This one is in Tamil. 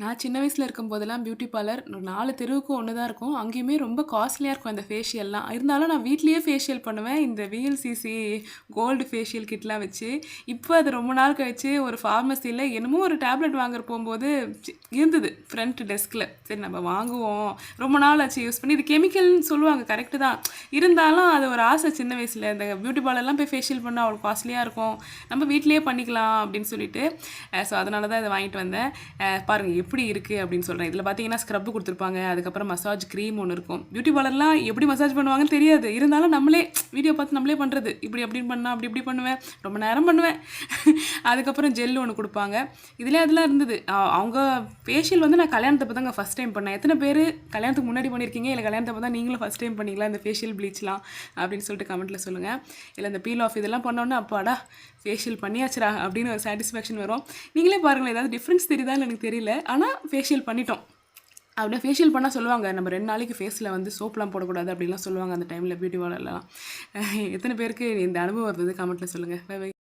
நான் சின்ன வயசுல இருக்கும்போதெல்லாம் பியூட்டி பார்லர் 4 தெருவுக்கு ஒண்ணு தான் இருக்கும். அங்கேயுமே ரொம்ப காஸ்ட்லியா இருக்கும் அந்த ஃபேஷியல்லாம். இருந்தாலும் நான் வீட்லயே ஃபேஷியல் பண்ணுவேன். இந்த விஎல்சிசி கோல்டு ஃபேஷியல் கிட்லாம் வச்சு. இப்போ அது ரொம்ப நாள் கழிச்சு ஒரு ஃபார்மசில என்னமோ ஒரு டேப்லெட் வாங்குற போம்போது இருந்தது ஃப்ரண்ட் டெஸ்க்ல. சரி நம்ம வாங்குவோம். ரொம்ப நாள் ஆச்சு யூஸ் பண்ணி. இது கெமிக்கல்னு சொல்லுவாங்க கரெக்ட்டு தான். இருந்தாலும் அது ஒரு ஆசை சின்ன வயசுல. இந்த பியூட்டி பார்லர்லாம் போய் ஃபேஷியல் பண்ணா அவ்வளோ காஸ்ட்லியா இருக்கும். நம்ம வீட்லயே பண்ணிக்கலாம் அப்படின்னு சொல்லிட்டு, ஸோ அதனால தான் இத வாங்கிட்டு வந்தேன். பாருங்க எப்படி இருக்குது அப்படின்னு சொல்கிறேன். இதில் பார்த்தீங்கன்னா ஸ்க்ரப் கொடுத்துருப்பாங்க. அதுக்கப்புறம் மசாஜ் க்ரீம் ஒன்று இருக்கும். பியூட்டி பார்லர்லாம் எப்படி மசாஜ் பண்ணுவாங்கன்னு தெரியாது. இருந்தாலும் நம்மளே வீடியோ பார்த்து நம்மளே பண்ணுறது. இப்படி அப்படின்னு பண்ணால் அப்படி இப்படி பண்ணுவேன். ரொம்ப நேரம் பண்ணுவேன். அதுக்கப்புறம் ஜெல் ஒன்று கொடுப்பாங்க. இதிலே அதெல்லாம் இருந்தது. அவங்க ஃபேஷியல் வந்து நான் கல்யாணத்தப்போ தாங்க ஃபஸ்ட் டைம் பண்ணேன். எத்தனை பேர் கல்யாணத்துக்கு முன்னாடி பண்ணியிருக்கீங்க, இல்லை கல்யாணத்தப்போ தான் நீங்களும் ஃபஸ்ட் டைம் பண்ணீங்களா இந்த ஃபேஷியல் ப்ளீச்லாம் அப்படின்னு சொல்லிட்டு கமெண்ட்டில் சொல்லுங்கள். இல்லை இந்த பீல் ஆஃப் இதெல்லாம் பண்ணோன்னே அப்பாடா ஃபேஷியல் பண்ணியாச்சுடா அப்படின்னு ஒரு சாட்டிஸ்ஃபேக்ஷன் வரும். நீங்களே பாருங்களேன், ஏதாவது டிஃப்ரென்ஸ் தெரியுதான்னு எனக்கு தெரியல. ஆனால் ஃபேஷியல் பண்ணிட்டோம். அப்படியே ஃபேஷியல் பண்ணால் சொல்லுவாங்க, நம்ம 2 நாளைக்கு ஃபேஸில் வந்து சோப்லாம் போடக்கூடாது அப்படிலாம் சொல்லுவாங்க அந்த டைமில் பியூட்டி பார்லர்லாம். எத்தனை பேருக்கு இந்த அனுபவம் வருது கமெண்ட்டில் சொல்லுங்கள். Bye by.